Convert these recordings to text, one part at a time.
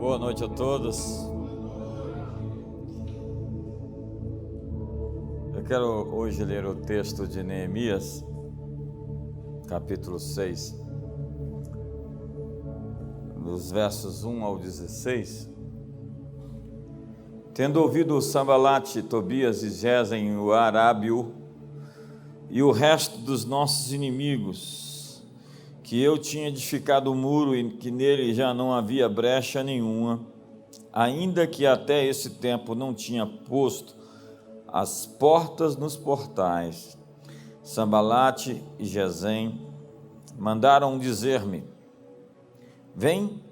Boa noite a todos. Eu quero hoje ler o texto de Neemias, capítulo 6, dos versos 1 ao 16. Tendo ouvido Sambalate, Tobias e Gesem, o arábio, e o resto dos nossos inimigos, que eu tinha edificado o muro e que nele já não havia brecha nenhuma, ainda que até esse tempo não tinha posto as portas nos portais, Sambalate e Gesem mandaram dizer-me: vem,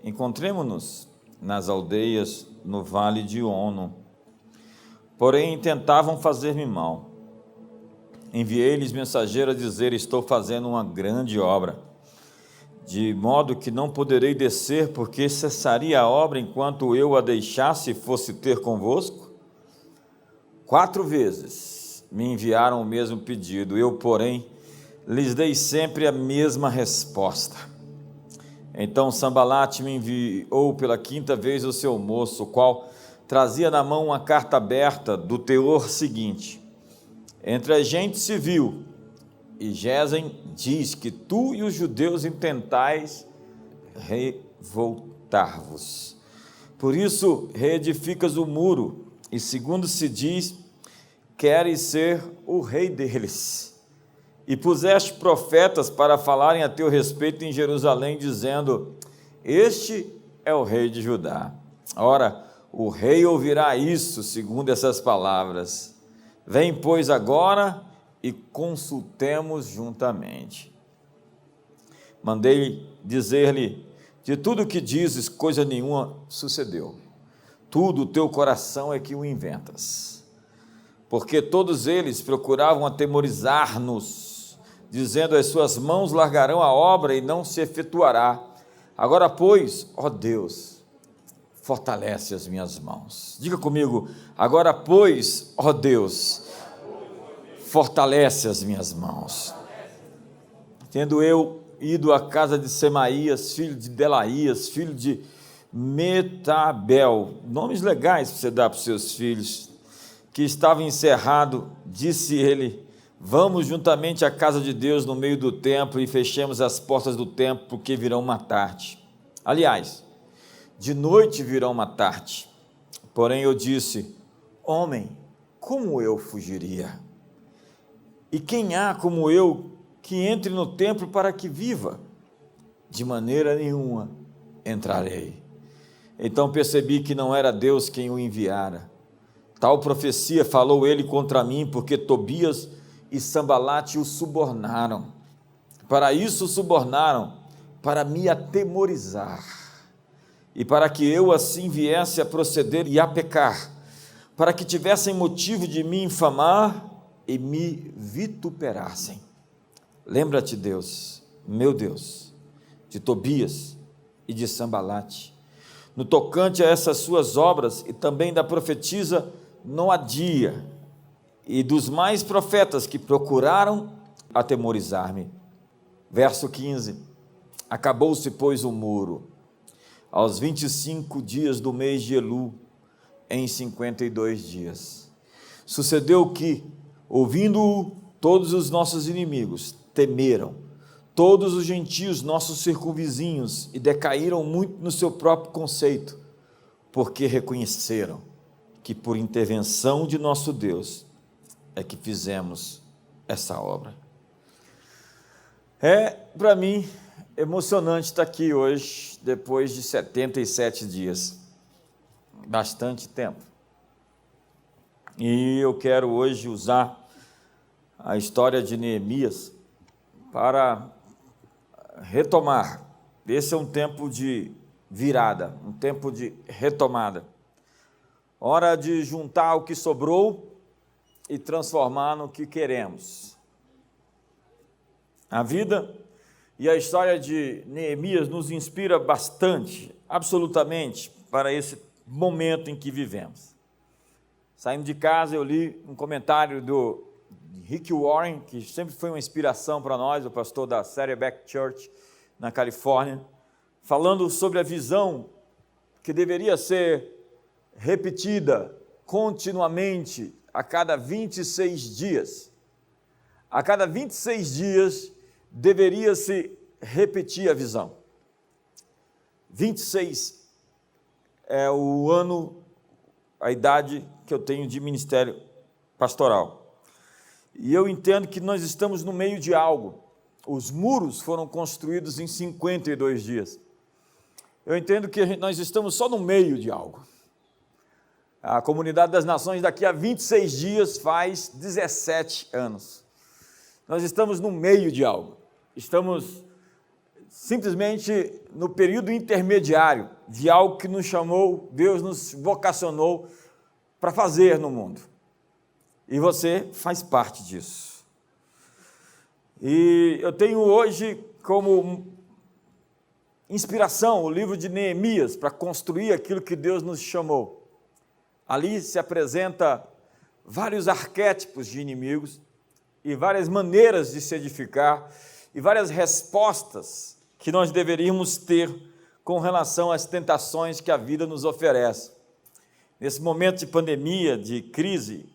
encontremo-nos nas aldeias no vale de Ono. Porém tentavam fazer-me mal. Enviei-lhes mensageiro a dizer: estou fazendo uma grande obra, de modo que não poderei descer, porque cessaria a obra enquanto eu a deixasse e fosse ter convosco? 4 vezes me enviaram o mesmo pedido, eu, porém, lhes dei sempre a mesma resposta. Então Sambalate me enviou pela 5ª vez o seu moço, o qual trazia na mão uma carta aberta do teor seguinte: entre a gente civil e Gesem diz que tu e os judeus intentais revoltar-vos. Por isso reedificas o muro e, segundo se diz, queres ser o rei deles. E puseste profetas para falarem a teu respeito em Jerusalém, dizendo: este é o rei de Judá. Ora, o rei ouvirá isso, segundo essas palavras. Vem, pois, agora e consultemos juntamente. Mandei dizer-lhe: de tudo o que dizes, coisa nenhuma sucedeu. Tudo o teu coração é que o inventas. Porque todos eles procuravam atemorizar-nos, dizendo: as suas mãos largarão a obra e não se efetuará. Agora, pois, ó Deus, fortalece as minhas mãos. Diga comigo: agora, pois, ó Deus, fortalece as minhas mãos. Tendo eu ido à casa de Semaías, filho de Delaías, filho de Metabel, nomes legais para você dar para os seus filhos, que estava encerrado, disse ele: vamos juntamente à casa de Deus no meio do templo e fechemos as portas do templo, porque virão matar-te. Aliás, de noite virão matar-te. Porém eu disse: homem, como eu fugiria? E quem há como eu que entre no templo para que viva? De maneira nenhuma entrarei. Então percebi que não era Deus quem o enviara. Tal profecia falou ele contra mim, porque Tobias e Sambalate o subornaram. Para isso o subornaram, para me atemorizar, e para que eu assim viesse a proceder e a pecar, para que tivessem motivo de me infamar e me vituperassem. Lembra-te, Deus, meu Deus, de Tobias e de Sambalate, no tocante a essas suas obras, e também da profetisa Noadia, e dos mais profetas que procuraram atemorizar-me. Verso 15. Acabou-se, pois, o muro aos 25 dias do mês de Elu, em 52 dias. Sucedeu que, ouvindo-o, todos os nossos inimigos temeram, todos os gentios, nossos circunvizinhos, e decaíram muito no seu próprio conceito, porque reconheceram que por intervenção de nosso Deus é que fizemos essa obra. É, para mim, emocionante estar aqui hoje, depois de 77 dias, bastante tempo. E eu quero hoje usar a história de Neemias para retomar. Esse é um tempo de virada, um tempo de retomada. Hora de juntar o que sobrou e transformar no que queremos. A vida e a história de Neemias nos inspira bastante, absolutamente, para esse momento em que vivemos. Saindo de casa, eu li um comentário do Rick Warren, que sempre foi uma inspiração para nós, o pastor da Saddleback Church, na Califórnia, falando sobre a visão que deveria ser repetida continuamente a cada 26 dias. A cada 26 dias deveria se repetir a visão. 26 é o ano, a idade que eu tenho de ministério pastoral. E eu entendo que nós estamos no meio de algo. Os muros foram construídos em 52 dias. Eu entendo que nós estamos só no meio de algo. A Comunidade das Nações daqui a 26 dias faz 17 anos. Nós estamos no meio de algo. Estamos simplesmente no período intermediário de algo que nos chamou, Deus nos vocacionou para fazer no mundo. E você faz parte disso. E eu tenho hoje como inspiração o livro de Neemias para construir aquilo que Deus nos chamou. Ali se apresenta vários arquétipos de inimigos e várias maneiras de se edificar e várias respostas que nós deveríamos ter com relação às tentações que a vida nos oferece. Nesse momento de pandemia, de crise,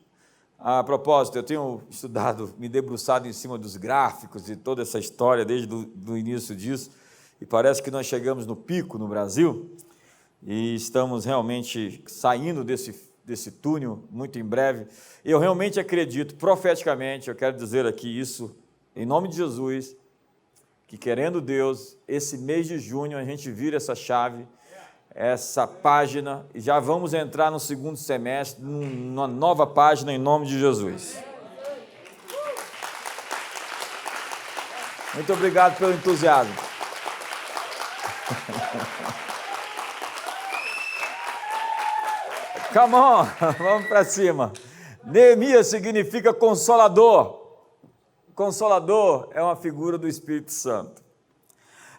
a propósito, eu tenho estudado, me debruçado em cima dos gráficos e toda essa história desde o início disso, e parece que nós chegamos no pico no Brasil e estamos realmente saindo desse túnel muito em breve. Eu realmente acredito, profeticamente, eu quero dizer aqui isso, em nome de Jesus, que querendo Deus, esse mês de junho a gente vira essa chave, essa página, e já vamos entrar no segundo semestre, numa nova página em nome de Jesus. Muito obrigado pelo entusiasmo. Come on, vamos para cima. Neemias significa consolador. Consolador é uma figura do Espírito Santo.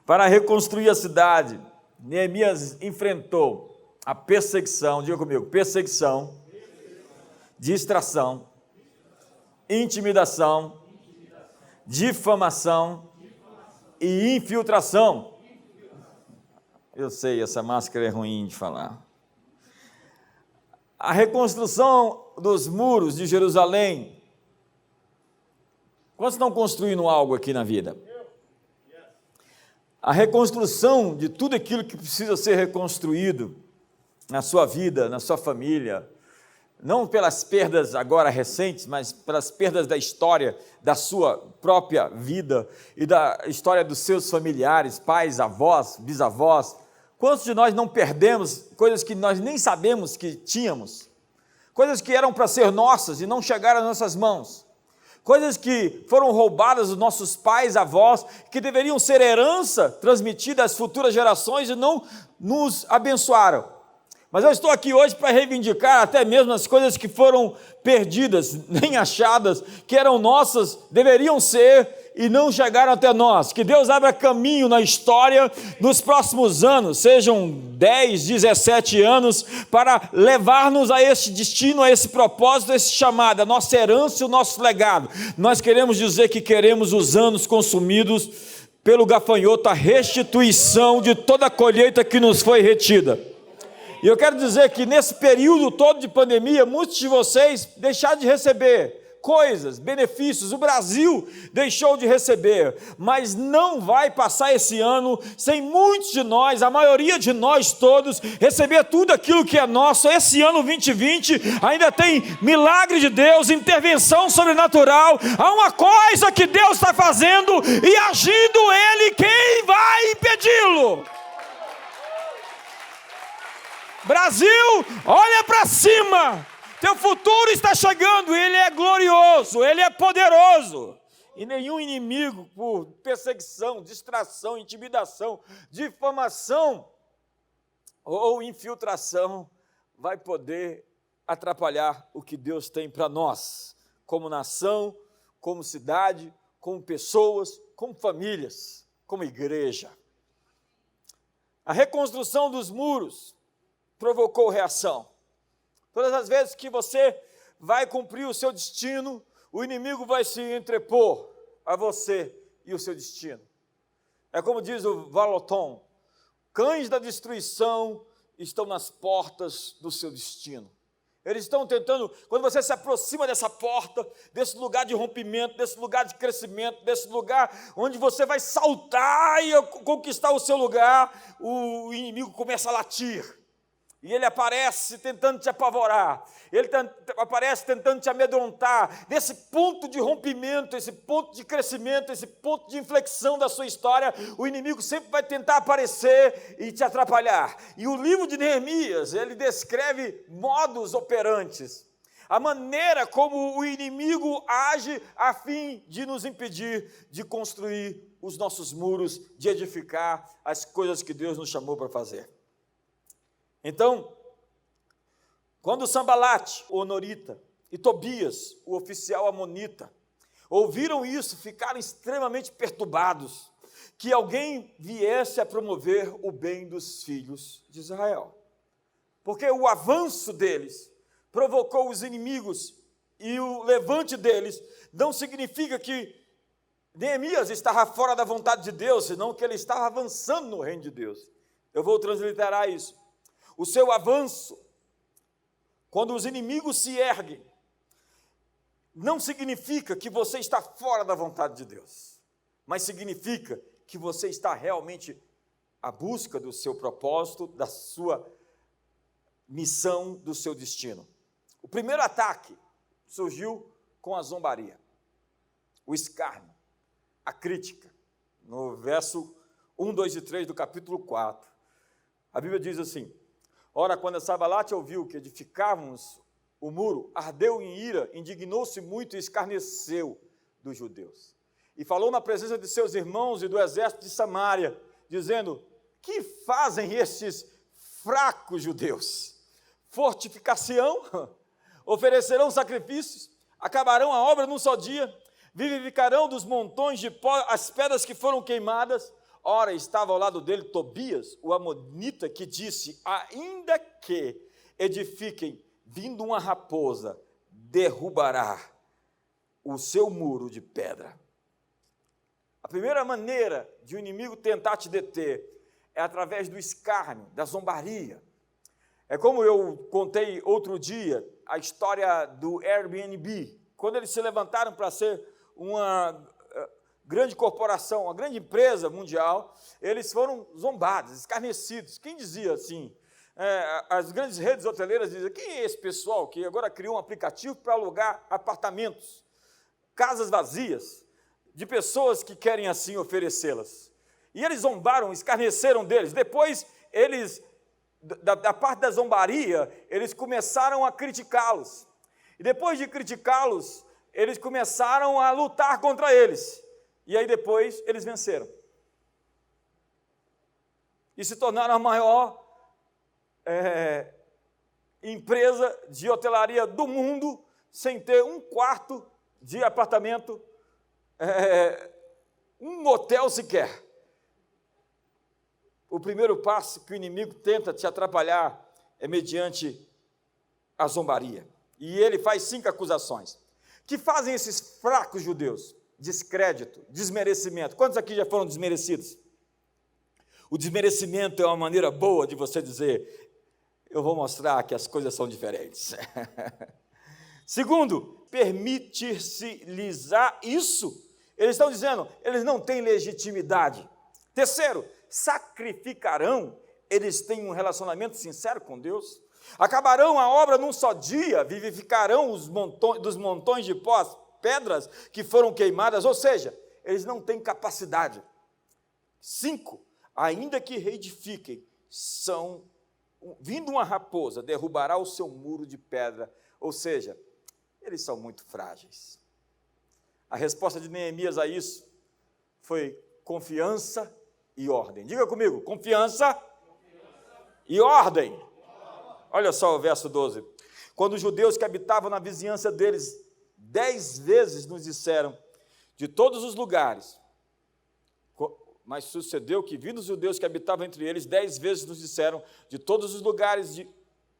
Para reconstruir a cidade, Neemias enfrentou a perseguição, diga comigo, perseguição, distração, intimidação, difamação e infiltração. Eu sei, essa máscara é ruim de falar. A reconstrução dos muros de Jerusalém. Quantos estão construindo algo aqui na vida? A reconstrução de tudo aquilo que precisa ser reconstruído na sua vida, na sua família, não pelas perdas agora recentes, mas pelas perdas da história da sua própria vida e da história dos seus familiares, pais, avós, bisavós. Quantos de nós não perdemos coisas que nós nem sabemos que tínhamos? Coisas que eram para ser nossas e não chegaram às nossas mãos. Coisas que foram roubadas dos nossos pais, avós, que deveriam ser herança transmitida às futuras gerações e não nos abençoaram. Mas eu estou aqui hoje para reivindicar até mesmo as coisas que foram perdidas, nem achadas, que eram nossas, deveriam ser e não chegaram até nós. Que Deus abra caminho na história nos próximos anos, sejam 10, 17 anos, para levar-nos a esse destino, a esse propósito, a esse chamado, a nossa herança e o nosso legado. Nós queremos dizer que queremos os anos consumidos pelo gafanhoto, a restituição de toda a colheita que nos foi retida. E eu quero dizer que nesse período todo de pandemia, muitos de vocês deixaram de receber coisas, benefícios. O Brasil deixou de receber, mas não vai passar esse ano sem muitos de nós, a maioria de nós todos, receber tudo aquilo que é nosso. Esse ano 2020 ainda tem milagre de Deus, intervenção sobrenatural. Há uma coisa que Deus está fazendo e agindo Ele, quem vai impedi-lo? Brasil, olha para cima, teu futuro está chegando, Ele é glorioso, Ele é poderoso, e nenhum inimigo por perseguição, distração, intimidação, difamação ou infiltração vai poder atrapalhar o que Deus tem para nós, como nação, como cidade, como pessoas, como famílias, como igreja. A reconstrução dos muros provocou reação. Todas as vezes que você vai cumprir o seu destino, o inimigo vai se entrepor a você e o seu destino. É como diz o Valoton: cães da destruição estão nas portas do seu destino. Eles estão tentando, quando você se aproxima dessa porta, desse lugar de rompimento, desse lugar de crescimento, desse lugar onde você vai saltar e conquistar o seu lugar, o inimigo começa a latir. E ele aparece tentando te apavorar, ele aparece tentando te amedrontar. Nesse ponto de rompimento, esse ponto de crescimento, esse ponto de inflexão da sua história, o inimigo sempre vai tentar aparecer e te atrapalhar. E o livro de Neemias, ele descreve modus operantes, a maneira como o inimigo age a fim de nos impedir de construir os nossos muros, de edificar as coisas que Deus nos chamou para fazer. Então, quando Sambalate, o honorita, e Tobias, o oficial amonita, ouviram isso, ficaram extremamente perturbados, que alguém viesse a promover o bem dos filhos de Israel. Porque o avanço deles provocou os inimigos, e o levante deles não significa que Neemias estava fora da vontade de Deus, senão que ele estava avançando no reino de Deus. Eu vou transliterar isso. O seu avanço, quando os inimigos se erguem, não significa que você está fora da vontade de Deus, mas significa que você está realmente à busca do seu propósito, da sua missão, do seu destino. O primeiro ataque surgiu com a zombaria, o escárnio, a crítica. No verso 1, 2 e 3 do capítulo 4, a Bíblia diz assim: ora, quando Sambalate ouviu que edificávamos o muro, ardeu em ira, indignou-se muito e escarneceu dos judeus. E falou na presença de seus irmãos e do exército de Samaria, dizendo: que fazem estes fracos judeus? Fortificar-se-ão, oferecerão sacrifícios, acabarão a obra num só dia, vivificarão dos montões de pó as pedras que foram queimadas. Ora, estava ao lado dele Tobias, o amonita, que disse: ainda que edifiquem, vindo uma raposa, derrubará o seu muro de pedra. A primeira maneira de o inimigo tentar te deter é através do escárnio, da zombaria. É como eu contei outro dia, a história do Airbnb, quando eles se levantaram para ser uma grande corporação, uma grande empresa mundial, eles foram zombados, escarnecidos. Quem dizia assim? As grandes redes hoteleiras dizem: quem é esse pessoal que agora criou um aplicativo para alugar apartamentos, casas vazias, de pessoas que querem assim oferecê-las? E eles zombaram, escarneceram deles. Depois, eles, da parte da zombaria, eles começaram a criticá-los. E depois de criticá-los, eles começaram a lutar contra eles. E aí depois eles venceram. E se tornaram a maior empresa de hotelaria do mundo, sem ter um quarto de apartamento, um hotel sequer. O primeiro passo que o inimigo tenta te atrapalhar é mediante a zombaria. E ele faz 5 acusações. Que fazem esses fracos judeus? Descrédito, desmerecimento. Quantos aqui já foram desmerecidos? O desmerecimento é uma maneira boa de você dizer: eu vou mostrar que as coisas são diferentes. Segundo, permitir-se-lhes isso. Eles estão dizendo, eles não têm legitimidade. Terceiro, sacrificarão. Eles têm um relacionamento sincero com Deus. Acabarão a obra num só dia, vivificarão dos montões de pó, pedras que foram queimadas, ou seja, eles não têm capacidade. 5, ainda que reedifiquem, vindo uma raposa, derrubará o seu muro de pedra, ou seja, eles são muito frágeis. A resposta de Neemias a isso foi confiança e ordem. Diga comigo, confiança e ordem. Olha só o verso 12. Quando os judeus que habitavam na vizinhança deles 10 vezes nos disseram de todos os lugares, mas sucedeu que, vindo os judeus que habitavam entre eles, 10 vezes nos disseram de todos os lugares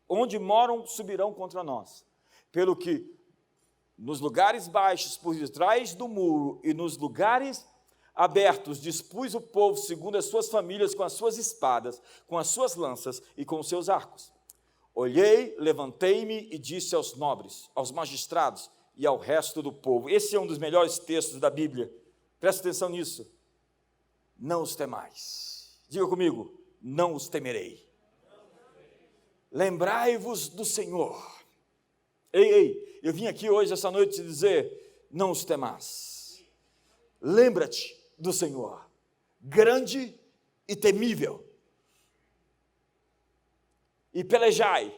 onde moram, subirão contra nós. Pelo que nos lugares baixos, por detrás do muro, e nos lugares abertos, dispus o povo segundo as suas famílias, com as suas espadas, com as suas lanças e com os seus arcos. Olhei, levantei-me e disse aos nobres, aos magistrados e ao resto do povo. Esse é um dos melhores textos da Bíblia. Presta atenção nisso. Não os temais. Diga comigo, não os temerei. Lembrai-vos do Senhor. Ei, eu vim aqui hoje, essa noite, te dizer, não os temais. Lembra-te do Senhor, grande e temível. E pelejai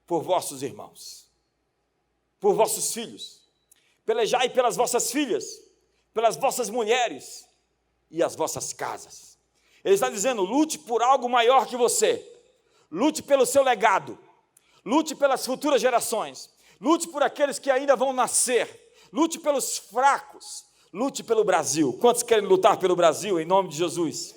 por vossos irmãos, por vossos filhos. Pelejai pelas vossas filhas, pelas vossas mulheres e as vossas casas. Ele está dizendo, lute por algo maior que você. Lute pelo seu legado, lute pelas futuras gerações, lute por aqueles que ainda vão nascer, lute pelos fracos, lute pelo Brasil. Quantos querem lutar pelo Brasil, em nome de Jesus?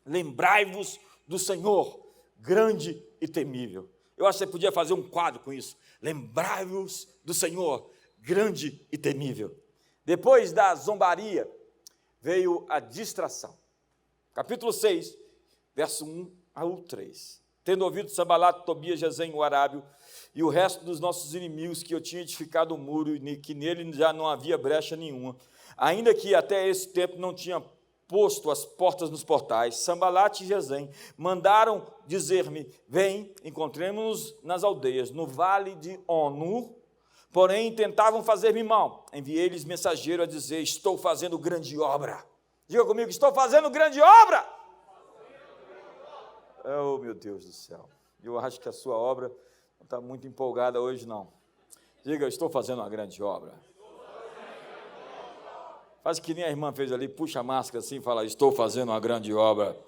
Lembrai-vos do Senhor, grande e temível. Eu acho que você podia fazer um quadro com isso. Lembrai-vos do Senhor, grande e temível. Depois da zombaria, veio a distração. Capítulo 6, verso 1 ao 3. Tendo ouvido Sanbalate, Tobias, Gesem, o arábio, e o resto dos nossos inimigos, que eu tinha edificado o muro, e que nele já não havia brecha nenhuma, ainda que até esse tempo não tinha posto as portas nos portais, Sanbalate e Gesem mandaram dizer-me, vem, encontremos-nos nas aldeias, no vale de Ono, porém tentavam fazer-me mal. Enviei-lhes mensageiro a dizer, estou fazendo grande obra. Diga comigo, estou fazendo grande obra. Oh, meu Deus do céu, eu acho que a sua obra não está muito empolgada hoje, não. Diga, eu estou fazendo uma grande obra. Faz que nem a irmã fez ali, puxa a máscara assim e fala, estou fazendo uma grande obra.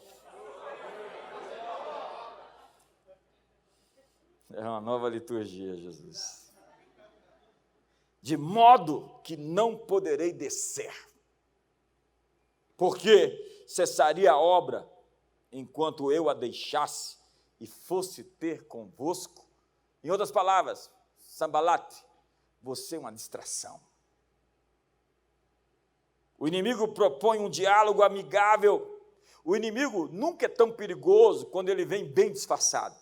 É uma nova liturgia, Jesus. De modo que não poderei descer, porque cessaria a obra, enquanto eu a deixasse e fosse ter convosco. Em outras palavras, Sanbalate, você é uma distração. O inimigo propõe um diálogo amigável. O inimigo nunca é tão perigoso quando ele vem bem disfarçado.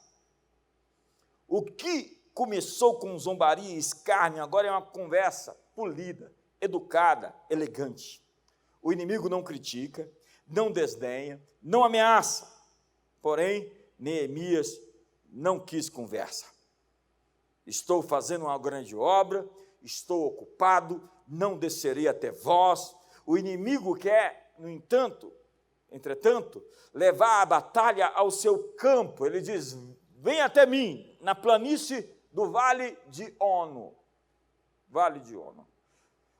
O que começou com zombaria e escárnio, agora é uma conversa polida, educada, elegante. O inimigo não critica, não desdenha, não ameaça. Porém, Neemias não quis conversa. Estou fazendo uma grande obra, estou ocupado, não descerei até vós. O inimigo quer, no entanto, entretanto, levar a batalha ao seu campo. Ele diz, vem até mim, na planície do Vale de Ono. Vale de Ono.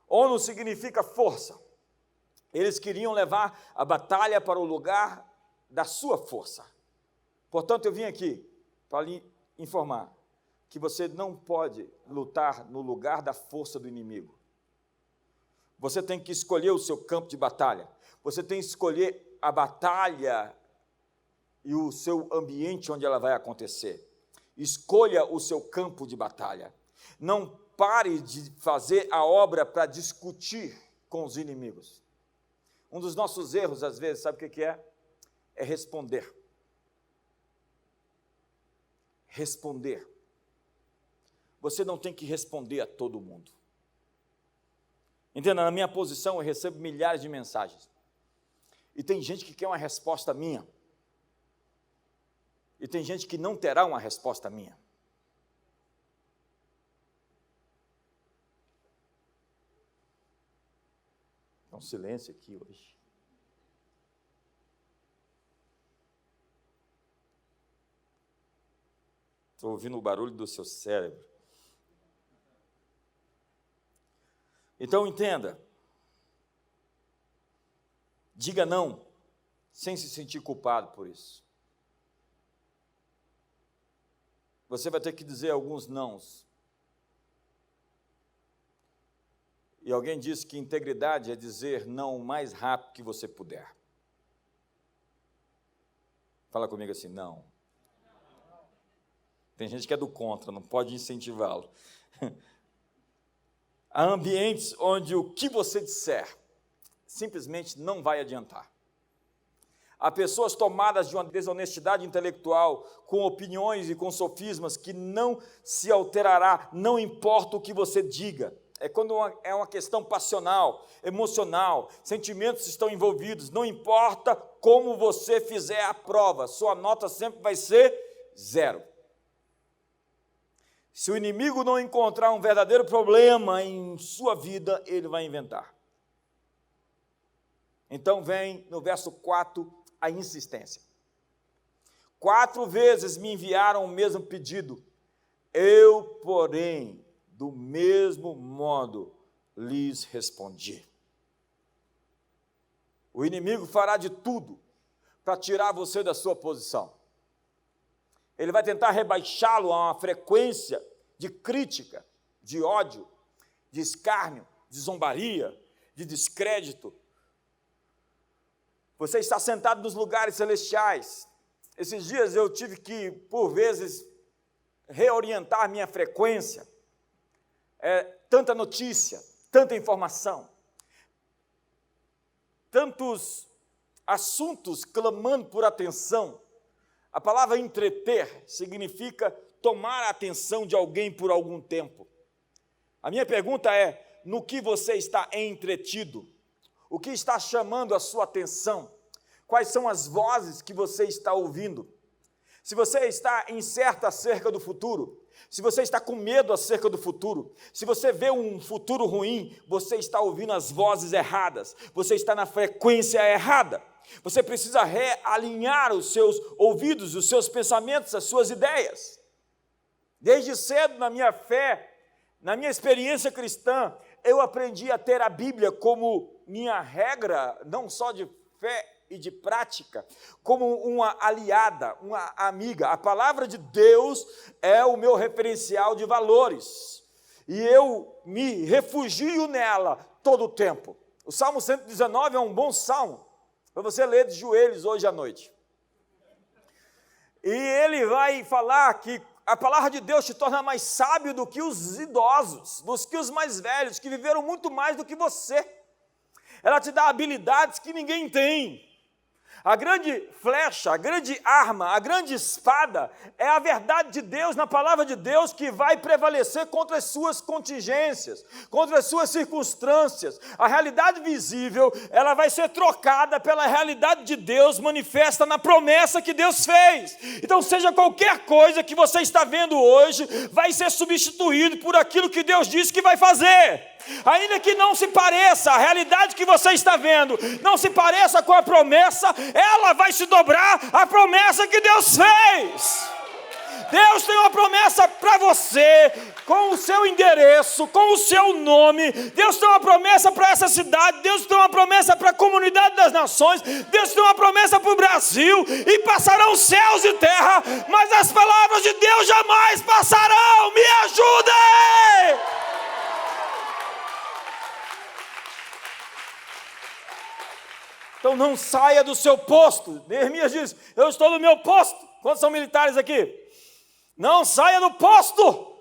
Ono significa força. Eles queriam levar a batalha para o lugar da sua força. Portanto, eu vim aqui para lhe informar que você não pode lutar no lugar da força do inimigo. Você tem que escolher o seu campo de batalha. Você tem que escolher a batalha e o seu ambiente onde ela vai acontecer. Escolha o seu campo de batalha. Não pare de fazer a obra para discutir com os inimigos. Um dos nossos erros, às vezes, sabe o que é? É responder. Responder. Você não tem que responder a todo mundo. Entenda, na minha posição eu recebo milhares de mensagens. E tem gente que quer uma resposta minha. E tem gente que não terá uma resposta minha. Um silêncio aqui hoje. Estou ouvindo o barulho do seu cérebro. Então entenda. Diga não, sem se sentir culpado por isso. Você vai ter que dizer alguns nãos. E alguém disse que integridade é dizer não o mais rápido que você puder. Fala comigo assim, não. Tem gente que é do contra, não pode incentivá-lo. Há ambientes onde o que você disser simplesmente não vai adiantar. Há pessoas tomadas de uma desonestidade intelectual, com opiniões e com sofismas que não se alterará, não importa o que você diga. É quando é uma questão passional, emocional, sentimentos estão envolvidos, não importa como você fizer a prova, sua nota sempre vai ser 0. Se o inimigo não encontrar um verdadeiro problema em sua vida, ele vai inventar. Então vem no verso 4 a insistência. 4 vezes me enviaram o mesmo pedido, eu, porém, do mesmo modo lhes respondi. O inimigo fará de tudo para tirar você da sua posição. Ele vai tentar rebaixá-lo a uma frequência de crítica, de ódio, de escárnio, de zombaria, de descrédito. Você está sentado nos lugares celestiais. Esses dias eu tive que, por vezes, reorientar minha frequência. Tanta notícia, tanta informação, tantos assuntos clamando por atenção. A palavra entreter significa tomar a atenção de alguém por algum tempo. A minha pergunta é, no que você está entretido? O que está chamando a sua atenção? Quais são as vozes que você está ouvindo? Se você está incerto acerca do futuro, se você está com medo acerca do futuro, se você vê um futuro ruim, você está ouvindo as vozes erradas, você está na frequência errada. Você precisa realinhar os seus ouvidos, os seus pensamentos, as suas ideias. Desde cedo, na minha fé, na minha experiência cristã, eu aprendi a ter a Bíblia como minha regra, não só de fé e de prática, como uma aliada, uma amiga. A palavra de Deus é o meu referencial de valores, e eu me refugio nela todo o tempo. O Salmo 119 é um bom salmo, para você ler de joelhos hoje à noite. E ele vai falar que a palavra de Deus te torna mais sábio do que os idosos, do que os mais velhos, que viveram muito mais do que você. Ela te dá habilidades que ninguém tem. A grande flecha, a grande arma, a grande espada é a verdade de Deus, na palavra de Deus, que vai prevalecer contra as suas contingências, contra as suas circunstâncias. A realidade visível, ela vai ser trocada pela realidade de Deus manifesta na promessa que Deus fez. Então, seja qualquer coisa que você está vendo hoje, vai ser substituído por aquilo que Deus disse que vai fazer. Ainda que não se pareça, a realidade que você está vendo não se pareça com a promessa, ela vai se dobrar à promessa que Deus fez. Deus tem uma promessa para você, com o seu endereço, com o seu nome. Deus tem uma promessa para essa cidade, Deus tem uma promessa para a comunidade das nações, Deus tem uma promessa para o Brasil, e passarão céus e terra, mas as palavras de Deus jamais passarão. Me ajudem! Então não saia do seu posto. Neemias diz, eu estou no meu posto. Quantos são militares aqui? Não saia do posto.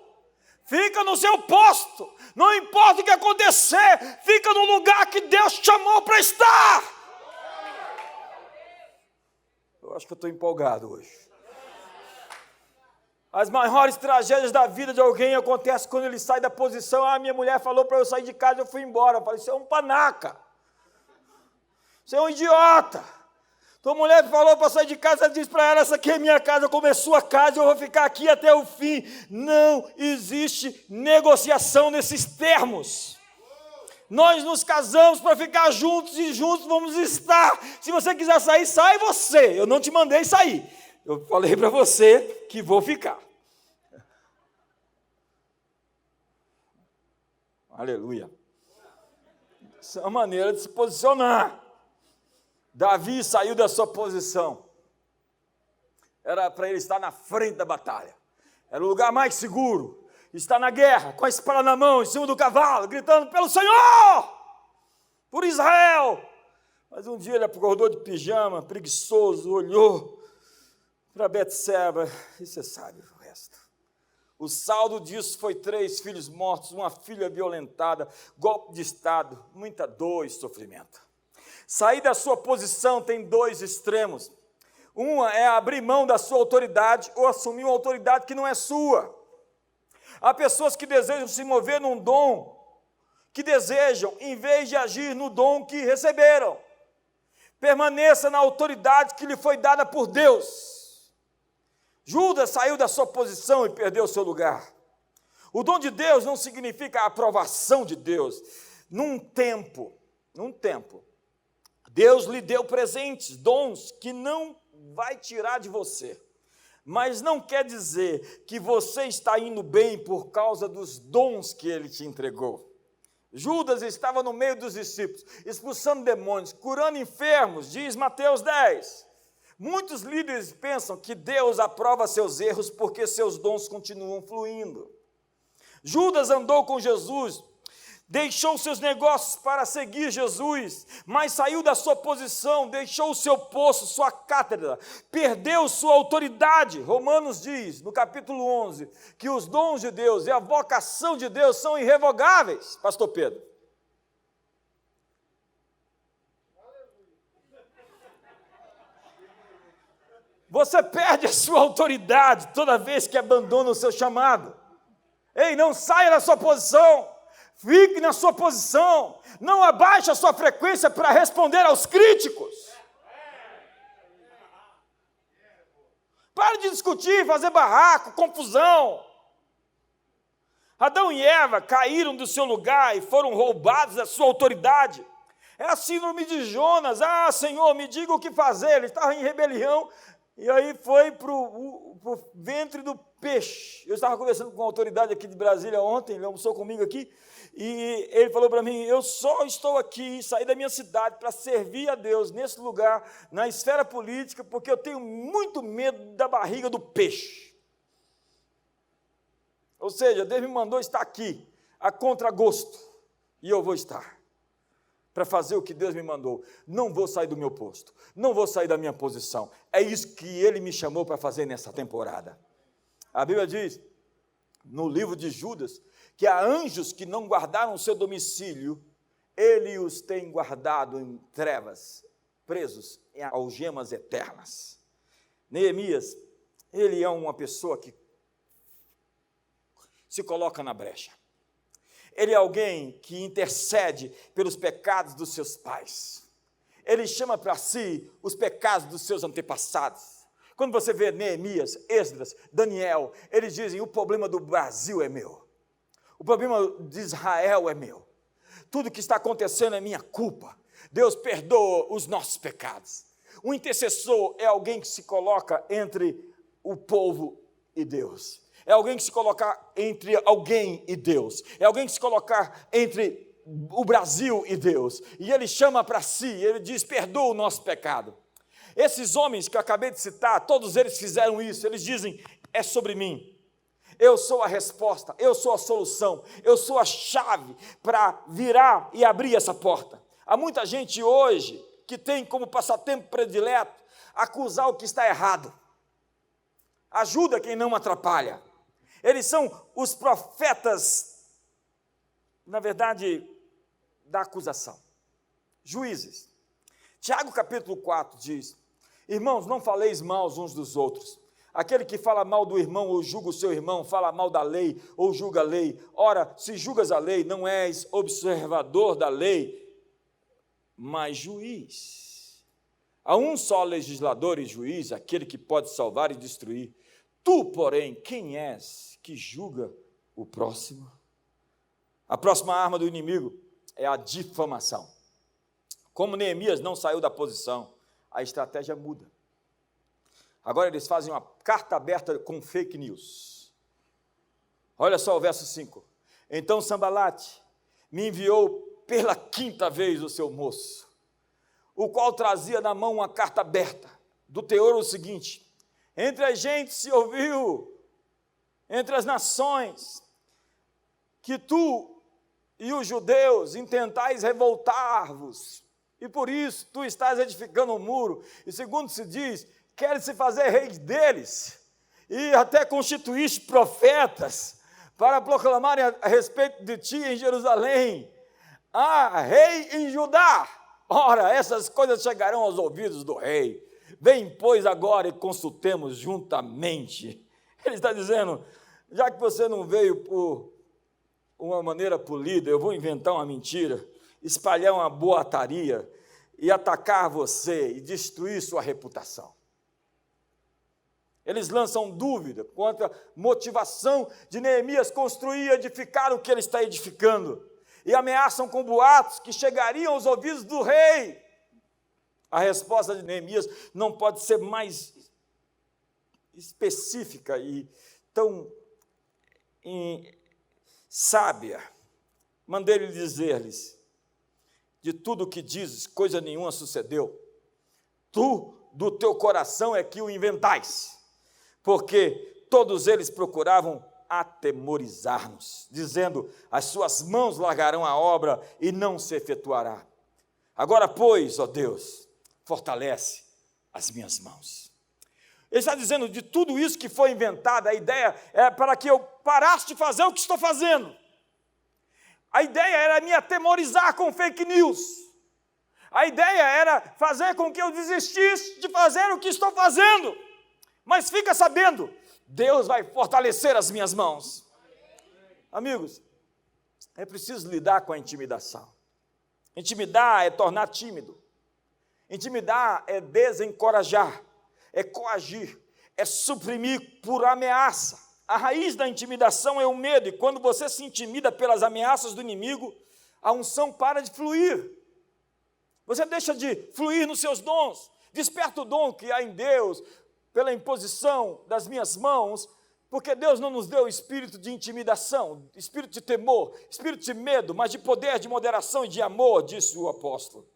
Fica no seu posto. Não importa o que acontecer, fica no lugar que Deus te chamou para estar. Eu acho que eu estou empolgado hoje. As maiores tragédias da vida de alguém acontecem quando ele sai da posição. Minha mulher falou para eu sair de casa, eu fui embora. Eu falei, isso é um panaca. Você é um idiota. Tua mulher falou para sair de casa, ela disse para ela, essa aqui é minha casa, como é sua casa, eu vou ficar aqui até o fim. Não existe negociação nesses termos. Nós nos casamos para ficar juntos e juntos vamos estar. Se você quiser sair, sai você. Eu não te mandei sair. Eu falei para você que vou ficar. Aleluia. Essa é uma maneira de se posicionar. Davi saiu da sua posição. Era para ele estar na frente da batalha. Era o lugar mais seguro. Está na guerra, com a espada na mão, em cima do cavalo, gritando pelo Senhor, por Israel. Mas um dia ele acordou de pijama, preguiçoso, olhou para Betseba, e você sabe o resto. O saldo disso foi 3 filhos mortos, uma filha violentada, golpe de estado, muita dor e sofrimento. Sair da sua posição tem dois extremos. Uma é abrir mão da sua autoridade ou assumir uma autoridade que não é sua. Há pessoas que desejam se mover num dom, que desejam, em vez de agir no dom que receberam. Permaneça na autoridade que lhe foi dada por Deus. Judas saiu da sua posição e perdeu o seu lugar. O dom de Deus não significa a aprovação de Deus. Num tempo, Deus lhe deu presentes, dons que não vai tirar de você. Mas não quer dizer que você está indo bem por causa dos dons que Ele te entregou. Judas estava no meio dos discípulos, expulsando demônios, curando enfermos, diz Mateus 10. Muitos líderes pensam que Deus aprova seus erros porque seus dons continuam fluindo. Judas andou com Jesus, deixou seus negócios para seguir Jesus, mas saiu da sua posição, deixou o seu posto, sua cátedra, perdeu sua autoridade. Romanos diz, no capítulo 11, que os dons de Deus e a vocação de Deus são irrevogáveis, pastor Pedro. Você perde a sua autoridade toda vez que abandona o seu chamado. Ei, não saia da sua posição. Fique na sua posição, não abaixe a sua frequência para responder aos críticos. Pare de discutir, fazer barraco, confusão. Adão e Eva caíram do seu lugar e foram roubados da sua autoridade. É a síndrome de Jonas. Ah, Senhor, me diga o que fazer. Ele estava em rebelião e aí foi para o ventre do peixe. Eu estava conversando com uma autoridade aqui de Brasília ontem, ele almoçou comigo aqui, e ele falou para mim, eu só estou aqui, saí da minha cidade para servir a Deus nesse lugar, na esfera política, porque eu tenho muito medo da barriga do peixe. Ou seja, Deus me mandou estar aqui, a contragosto, e eu vou estar, para fazer o que Deus me mandou. Não vou sair do meu posto, não vou sair da minha posição. É isso que Ele me chamou para fazer nessa temporada. A Bíblia diz, no livro de Judas, que há anjos que não guardaram o seu domicílio, Ele os tem guardado em trevas, presos em algemas eternas. Neemias, ele é uma pessoa que se coloca na brecha. Ele é alguém que intercede pelos pecados dos seus pais. Ele chama para si os pecados dos seus antepassados. Quando você vê Neemias, Esdras, Daniel, eles dizem, o problema do Brasil é meu. O problema de Israel é meu. Tudo que está acontecendo é minha culpa. Deus perdoa os nossos pecados. O intercessor é alguém que se coloca entre o povo e Deus. É alguém que se coloca entre alguém e Deus. É alguém que se coloca entre o Brasil e Deus. E ele chama para si, ele diz, perdoa o nosso pecado. Esses homens que eu acabei de citar, todos eles fizeram isso. Eles dizem, é sobre mim. Eu sou a resposta, eu sou a solução, eu sou a chave para virar e abrir essa porta. Há muita gente hoje que tem como passatempo predileto acusar o que está errado. Ajuda quem não atrapalha. Eles são os profetas, na verdade, da acusação. Juízes. Tiago capítulo 4 diz, irmãos, não faleis mal uns dos outros. Aquele que fala mal do irmão ou julga o seu irmão, fala mal da lei ou julga a lei. Ora, se julgas a lei, não és observador da lei, mas juiz. Há um só legislador e juiz, aquele que pode salvar e destruir. Tu, porém, quem és que julga o próximo? A próxima arma do inimigo é a difamação. Como Neemias não saiu da posição, a estratégia muda. Agora eles fazem uma carta aberta com fake news. Olha só o verso 5. Então Sambalate me enviou pela 5ª vez o seu moço, o qual trazia na mão uma carta aberta, do teor o seguinte, entre as gentes se ouviu, entre as nações, que tu e os judeus intentais revoltar-vos, e por isso tu estás edificando um muro, e segundo se diz, queres se fazer rei deles, e até constituíste profetas, para proclamarem a respeito de ti em Jerusalém, rei em Judá. Ora, essas coisas chegarão aos ouvidos do rei. Vem, pois, agora e consultemos juntamente. Ele está dizendo, já que você não veio por uma maneira polida, eu vou inventar uma mentira, espalhar uma boataria e atacar você e destruir sua reputação. Eles lançam dúvida quanto à motivação de Neemias construir e edificar o que ele está edificando, e ameaçam com boatos que chegariam aos ouvidos do rei. A resposta de Neemias não pode ser mais específica e tão sábia. Mandei-lhe dizer-lhes, de tudo o que dizes, coisa nenhuma sucedeu. Tu, do teu coração, é que o inventais, porque todos eles procuravam atemorizar-nos, dizendo, as suas mãos largarão a obra e não se efetuará. Agora, pois, ó Deus, fortalece as minhas mãos. Ele está dizendo, de tudo isso que foi inventado, a ideia é para que eu parasse de fazer o que estou fazendo. A ideia era me atemorizar com fake news. A ideia era fazer com que eu desistisse de fazer o que estou fazendo. Mas fica sabendo, Deus vai fortalecer as minhas mãos. Amigos, é preciso lidar com a intimidação. Intimidar é tornar tímido. Intimidar é desencorajar, é coagir, é suprimir por ameaça. A raiz da intimidação é o medo, e quando você se intimida pelas ameaças do inimigo, a unção para de fluir. Você deixa de fluir nos seus dons, desperta o dom que há em Deus, pela imposição das minhas mãos, porque Deus não nos deu espírito de intimidação, espírito de temor, espírito de medo, mas de poder, de moderação e de amor, disse o apóstolo.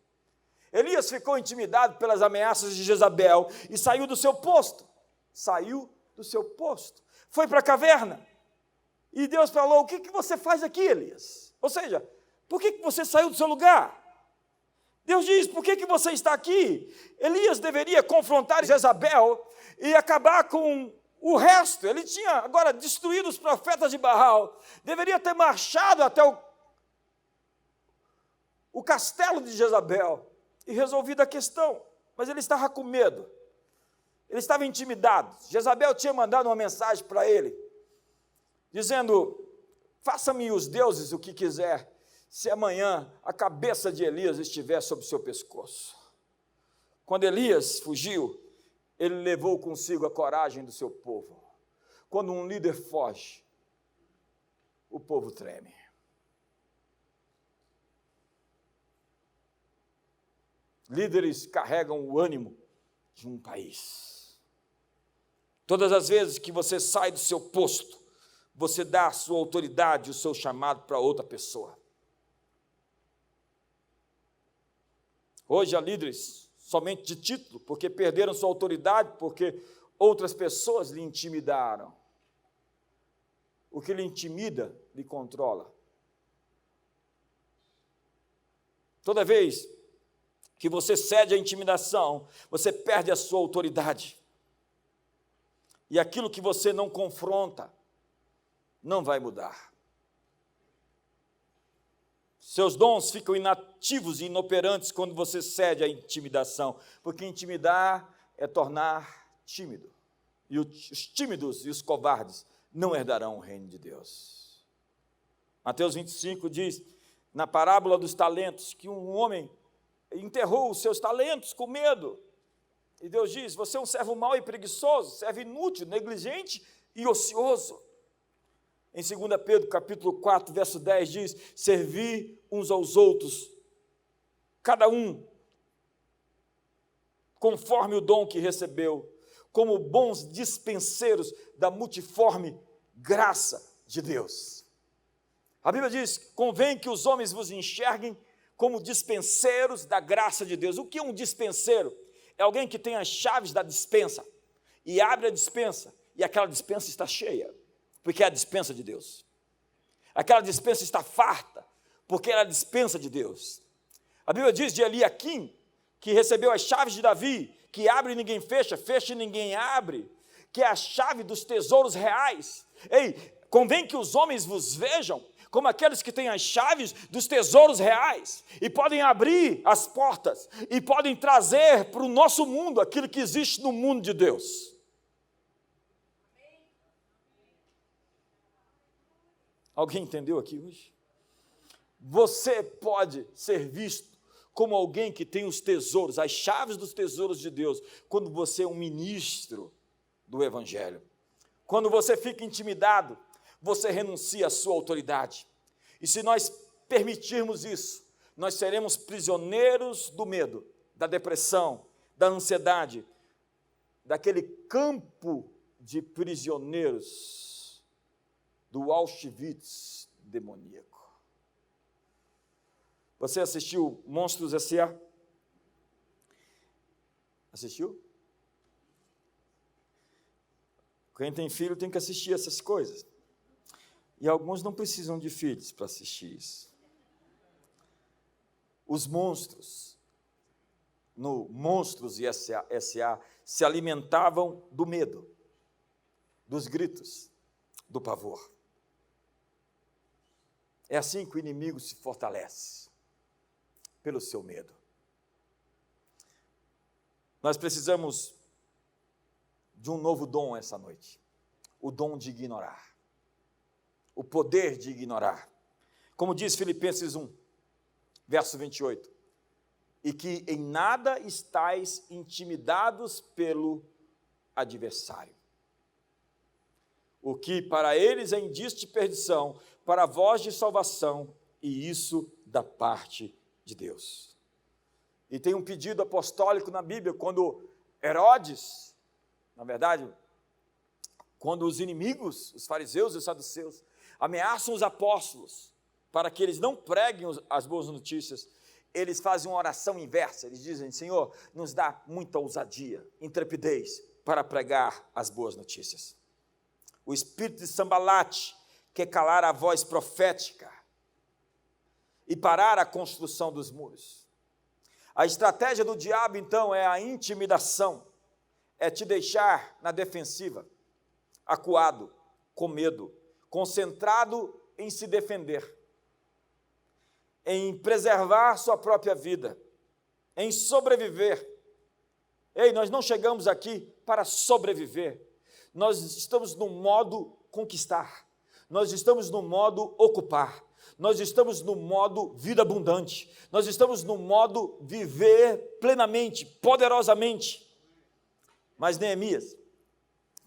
Elias ficou intimidado pelas ameaças de Jezabel e saiu do seu posto. Foi para a caverna. E Deus falou, o que você faz aqui, Elias? Ou seja, por que você saiu do seu lugar? Deus diz, por que você está aqui? Elias deveria confrontar Jezabel e acabar com o resto. Ele tinha agora destruído os profetas de Baal. Deveria ter marchado até o castelo de Jezabel e resolvido a questão. Mas ele estava com medo. Ele estava intimidado. Jezabel tinha mandado uma mensagem para ele, dizendo, faça-me os deuses o que quiser, se amanhã a cabeça de Elias estiver sobre o seu pescoço. Quando Elias fugiu, ele levou consigo a coragem do seu povo. Quando um líder foge, o povo treme. Líderes carregam o ânimo de um país. Todas as vezes que você sai do seu posto, você dá a sua autoridade, o seu chamado para outra pessoa. Hoje há líderes somente de título, porque perderam sua autoridade, porque outras pessoas lhe intimidaram. O que lhe intimida, lhe controla. Toda vez que você cede à intimidação, você perde a sua autoridade. E aquilo que você não confronta, não vai mudar. Seus dons ficam inativos e inoperantes quando você cede à intimidação, porque intimidar é tornar tímido. E os tímidos e os covardes não herdarão o reino de Deus. Mateus 25 diz, na parábola dos talentos, que um homem enterrou os seus talentos com medo. E Deus diz, você é um servo mau e preguiçoso, servo inútil, negligente e ocioso. Em 2 Pedro, capítulo 4, verso 10, diz, servi uns aos outros, cada um, conforme o dom que recebeu, como bons dispenseiros da multiforme graça de Deus. A Bíblia diz, convém que os homens vos enxerguem como dispenseiros da graça de Deus. O que é um dispenseiro? É alguém que tem as chaves da despensa, e abre a despensa, e aquela despensa está cheia, porque é a despensa de Deus. Aquela despensa está farta, porque era a despensa de Deus. A Bíblia diz de Eliaquim, que recebeu as chaves de Davi, que abre e ninguém fecha, fecha e ninguém abre, que é a chave dos tesouros reais. Ei, convém que os homens vos vejam como aqueles que têm as chaves dos tesouros reais, e podem abrir as portas, e podem trazer para o nosso mundo aquilo que existe no mundo de Deus. Alguém entendeu aqui hoje? Você pode ser visto como alguém que tem os tesouros, as chaves dos tesouros de Deus, quando você é um ministro do Evangelho. Quando você fica intimidado, você renuncia à sua autoridade. E se nós permitirmos isso, nós seremos prisioneiros do medo, da depressão, da ansiedade, daquele campo de prisioneiros do Auschwitz demoníaco. Você assistiu Monstros S.A.? Assistiu? Quem tem filho tem que assistir essas coisas. E alguns não precisam de filhos para assistir isso. Os monstros, no Monstros S.A., se alimentavam do medo, dos gritos, do pavor. É assim que o inimigo se fortalece, pelo seu medo. Nós precisamos de um novo dom essa noite, o dom de ignorar, o poder de ignorar. Como diz Filipenses 1, verso 28, e que em nada estáis intimidados pelo adversário. O que para eles é indício de perdição, para vós de salvação, e isso da parte de Deus. E tem um pedido apostólico na Bíblia, quando Herodes, na verdade, quando os inimigos, os fariseus e os saduceus, ameaçam os apóstolos para que eles não preguem as boas notícias, eles fazem uma oração inversa, eles dizem: Senhor, nos dá muita ousadia, intrepidez para pregar as boas notícias. O espírito de Sambalate quer calar a voz profética e parar a construção dos muros. A estratégia do diabo, então, é a intimidação, é te deixar na defensiva, acuado, com medo, concentrado em se defender, em preservar sua própria vida, em sobreviver. Ei, nós não chegamos aqui para sobreviver, nós estamos no modo conquistar, nós estamos no modo ocupar, nós estamos no modo vida abundante, nós estamos no modo viver plenamente, poderosamente. Mas Neemias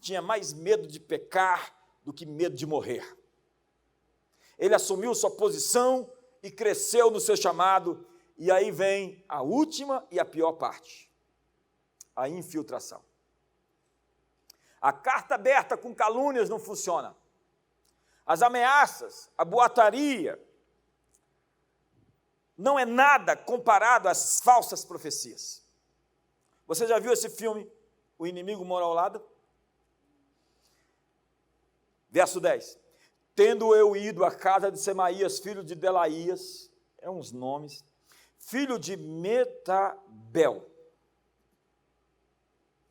tinha mais medo de pecar do que medo de morrer. Ele assumiu sua posição e cresceu no seu chamado, e aí vem a última e a pior parte, a infiltração. A carta aberta com calúnias não funciona. As ameaças, a boataria, não é nada comparado às falsas profecias. Você já viu esse filme, O Inimigo Mora ao Lado? Verso 10. Tendo eu ido à casa de Semaías, filho de Delaías, é uns nomes, filho de Metabel.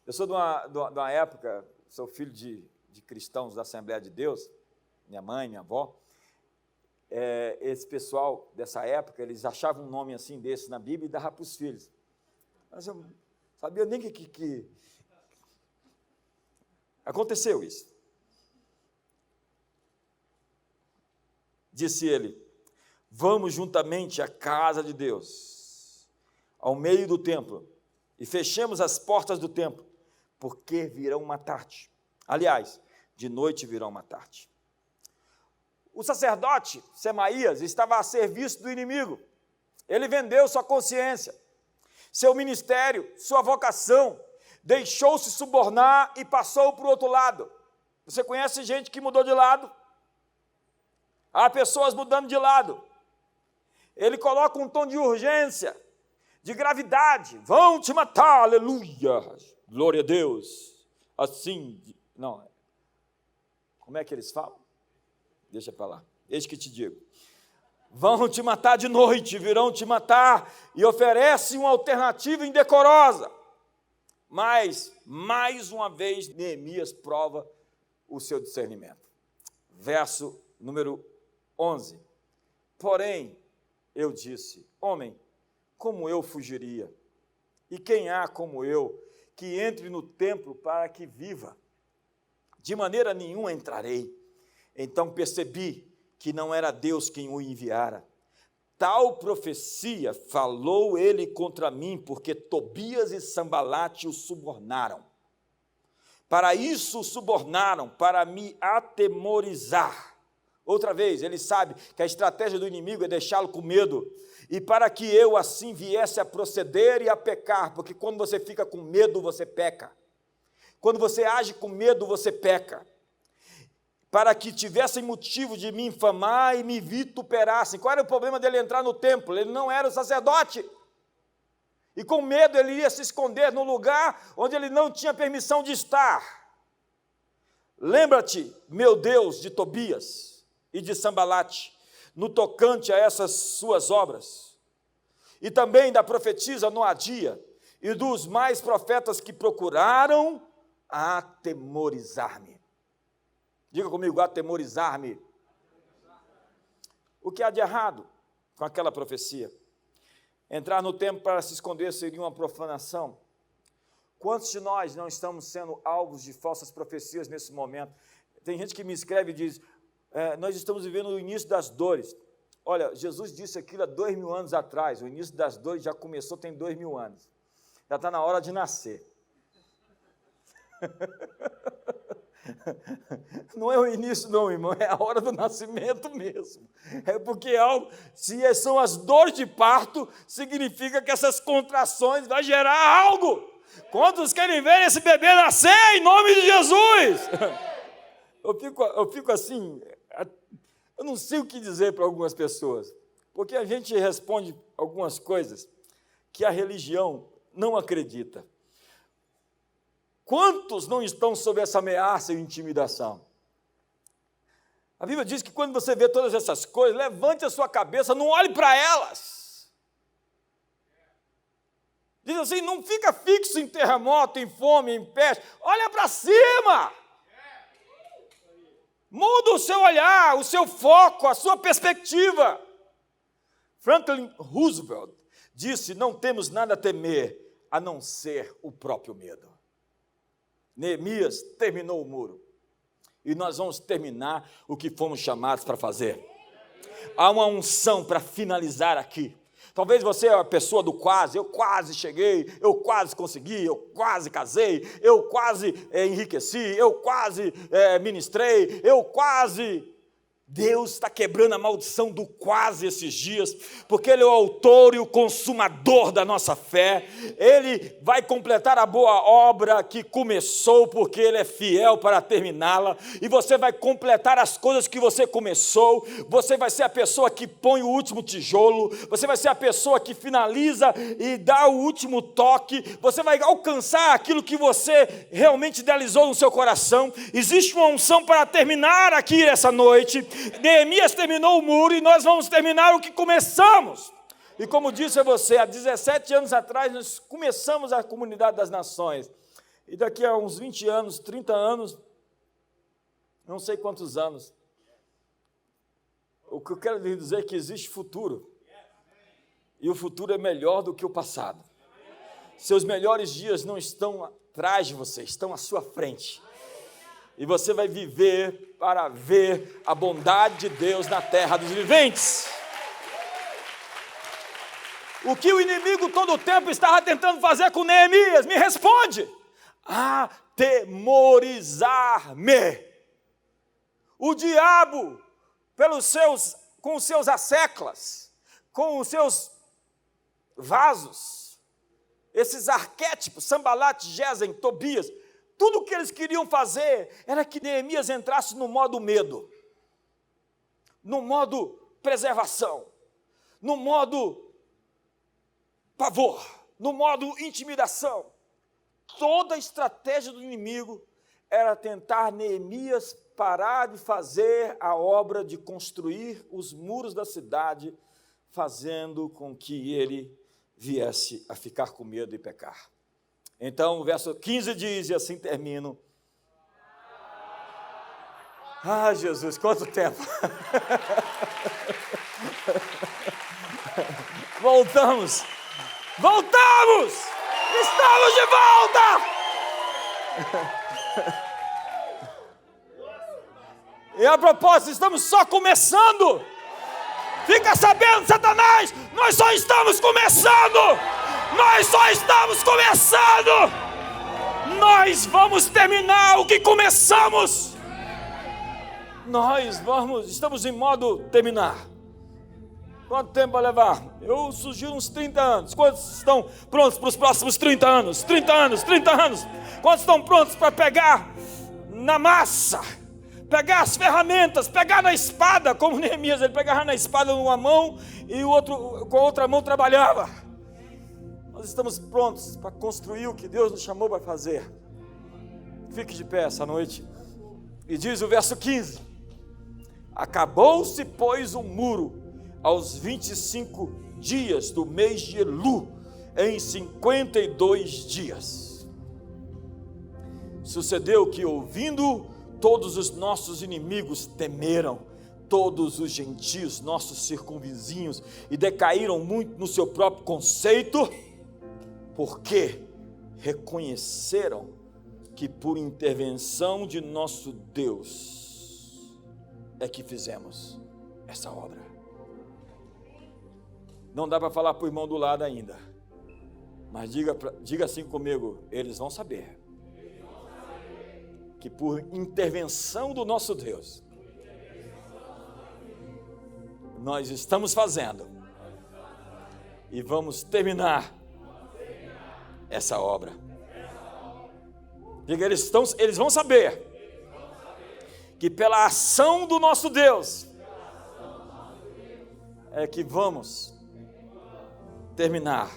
Eu sou de uma época, sou filho de cristãos da Assembleia de Deus, minha mãe, minha avó. Esse pessoal dessa época, eles achavam um nome assim desse na Bíblia e davam para os filhos. Mas eu não sabia nem que aconteceu isso. Disse ele: vamos juntamente à casa de Deus, ao meio do templo, e fechemos as portas do templo, porque virão matar-te. Aliás, de noite virão matar-te. O sacerdote Semaías estava a serviço do inimigo. Ele vendeu sua consciência, seu ministério, sua vocação, deixou-se subornar e passou para o outro lado. Você conhece gente que mudou de lado? Há pessoas mudando de lado. Ele coloca um tom de urgência, de gravidade. Vão te matar, aleluia, glória a Deus. Assim, não, como é que eles falam? Deixa para lá, eis que te digo. Vão te matar de noite, virão te matar, e oferece uma alternativa indecorosa. Mas, mais uma vez, Neemias prova o seu discernimento. Verso número 11. Porém, eu disse: homem, como eu fugiria? E quem há como eu, que entre no templo para que viva? De maneira nenhuma entrarei. Então percebi que não era Deus quem o enviara. Tal profecia falou ele contra mim, porque Tobias e Sambalate o subornaram. Para isso o subornaram, para me atemorizar. Outra vez, ele sabe que a estratégia do inimigo é deixá-lo com medo, e para que eu assim viesse a proceder e a pecar, porque quando você fica com medo, você peca. Quando você age com medo, você peca. Para que tivessem motivo de me infamar e me vituperassem. Qual era o problema dele entrar no templo? Ele não era o sacerdote. E com medo ele ia se esconder no lugar onde ele não tinha permissão de estar. Lembra-te, meu Deus, de Tobias e de Sambalate, no tocante a essas suas obras, e também da profetisa Noadia, e dos mais profetas que procuraram atemorizar-me. Diga comigo, atemorizar-me. O que há de errado com aquela profecia? Entrar no templo para se esconder seria uma profanação. Quantos de nós não estamos sendo alvos de falsas profecias nesse momento? Tem gente que me escreve e diz, nós estamos vivendo o início das dores. Olha, Jesus disse aquilo há 2000 anos atrás, o início das dores já começou tem 2000 anos. Já está na hora de nascer. Não é o início não, irmão, é a hora do nascimento mesmo. É porque se são as dores de parto, significa que essas contrações vão gerar algo. Quantos querem ver esse bebê nascer em nome de Jesus? Eu fico assim, eu não sei o que dizer para algumas pessoas, porque a gente responde algumas coisas que a religião não acredita. Quantos não estão sob essa ameaça e intimidação? A Bíblia diz que quando você vê todas essas coisas, levante a sua cabeça, não olhe para elas. Diz assim, não fica fixo em terremoto, em fome, em peste, olha para cima. Muda o seu olhar, o seu foco, a sua perspectiva. Franklin Roosevelt disse, não temos nada a temer, a não ser o próprio medo. Neemias terminou o muro, e nós vamos terminar o que fomos chamados para fazer. Há uma unção para finalizar aqui. Talvez você é a pessoa do quase, eu quase cheguei, eu quase consegui, eu quase casei, eu quase enriqueci, eu quase ministrei, eu quase... Deus está quebrando a maldição do quase esses dias, porque Ele é o autor e o consumador da nossa fé. Ele vai completar a boa obra que começou, porque Ele é fiel para terminá-la, e você vai completar as coisas que você começou. Você vai ser a pessoa que põe o último tijolo, você vai ser a pessoa que finaliza e dá o último toque, você vai alcançar aquilo que você realmente idealizou no seu coração. Existe uma unção para terminar aqui essa noite. Neemias terminou o muro e nós vamos terminar o que começamos. E como disse a você, há 17 anos atrás nós começamos a Comunidade das Nações. E daqui a uns 20 anos, 30 anos, não sei quantos anos, o que eu quero lhe dizer é que existe futuro. E o futuro é melhor do que o passado. Seus melhores dias não estão atrás de você, estão à sua frente. E você vai viver para ver a bondade de Deus na terra dos viventes. O que o inimigo todo o tempo estava tentando fazer com Neemias? Me responde. Atemorizar-me. O diabo, com os seus asseclas, com os seus vasos, esses arquétipos, Sambalate, Gesem, Tobias, tudo o que eles queriam fazer era que Neemias entrasse no modo medo, no modo preservação, no modo pavor, no modo intimidação. Toda a estratégia do inimigo era tentar Neemias parar de fazer a obra de construir os muros da cidade, fazendo com que ele viesse a ficar com medo e pecar. Então, o verso 15 diz, e assim termino. Jesus, quanto tempo! Voltamos! Voltamos! Estamos de volta! E a propósito, estamos só começando. Fica sabendo, Satanás, nós só estamos começando. Nós só estamos começando. Nós vamos terminar o que começamos. Estamos em modo terminar. Quanto tempo vai levar? Eu sugiro uns 30 anos. Quantos estão prontos para os próximos 30 anos? 30 anos, 30 anos. Quantos estão prontos para pegar na massa? Pegar as ferramentas, pegar na espada, como Neemias, ele pegava na espada numa mão e o outro com a outra mão trabalhava. Nós estamos prontos para construir o que Deus nos chamou para fazer. Fique de pé essa noite. E diz o verso 15: acabou-se, pois, o muro aos 25 dias do mês de Elu, em 52 dias. Sucedeu que, ouvindo, todos os nossos inimigos temeram, todos os gentios, nossos circunvizinhos, e decaíram muito no seu próprio conceito, porque reconheceram que por intervenção de nosso Deus é que fizemos essa obra. Não dá para falar para o irmão do lado ainda, mas diga assim comigo: eles vão saber que por intervenção do nosso Deus nós estamos fazendo e vamos terminar essa obra. Diga, eles vão saber que pela ação do nosso Deus é que vamos terminar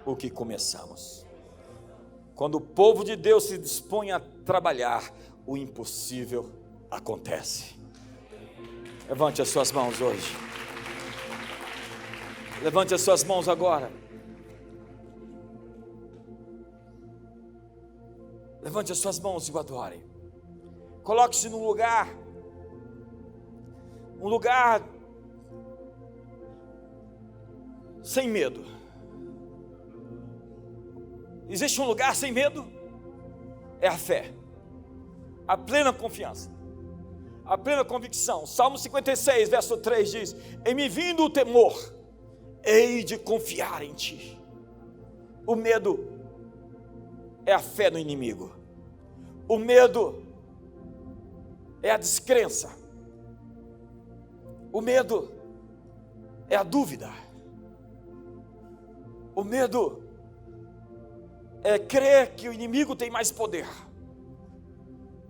o que começamos. Quando o povo de Deus se dispõe a trabalhar, o impossível acontece. Levante as suas mãos hoje. Levante as suas mãos agora. Levante as suas mãos e o adore. Coloque-se num lugar, sem medo. Existe um lugar sem medo? É a fé, a plena confiança, a plena convicção. Salmo 56, verso 3 diz: em me vindo o temor, hei de confiar em ti. O medo é a fé no inimigo. O medo é a descrença. O medo é a dúvida. O medo é crer que o inimigo tem mais poder.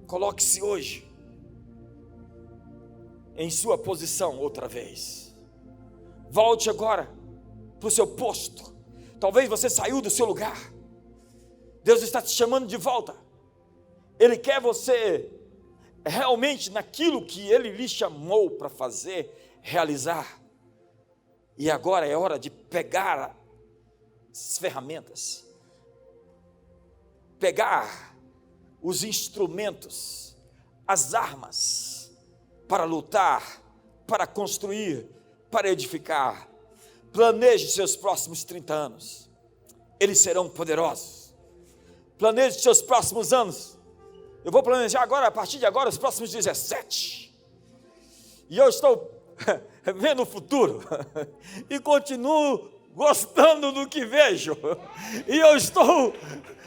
Coloque-se hoje em sua posição outra vez. Volte agora para o seu posto. Talvez você saiu do seu lugar. Deus está te chamando de volta. Ele quer você realmente naquilo que Ele lhe chamou para fazer, realizar. E agora é hora de pegar as ferramentas, pegar os instrumentos, as armas, para lutar, para construir, para edificar. Planeje seus próximos 30 anos, eles serão poderosos. Planeje seus próximos anos. Eu vou planejar agora, a partir de agora, os próximos 17. E eu estou vendo o futuro e continuo gostando do que vejo. E eu estou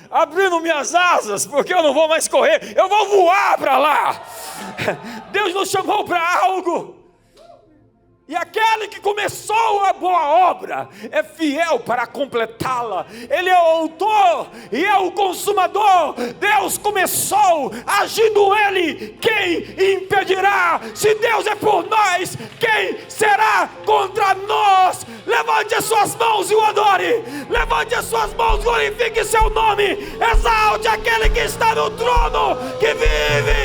abrindo minhas asas, porque eu não vou mais correr, eu vou voar para lá. Deus nos chamou para algo. E aquele que começou a boa obra é fiel para completá-la. Ele é o autor e é o consumador. Deus começou, agindo Ele, quem impedirá? Se Deus é por nós, quem será contra nós? Levante as suas mãos e o adore. Levante as suas mãos, glorifique seu nome. Exalte aquele que está no trono, que vive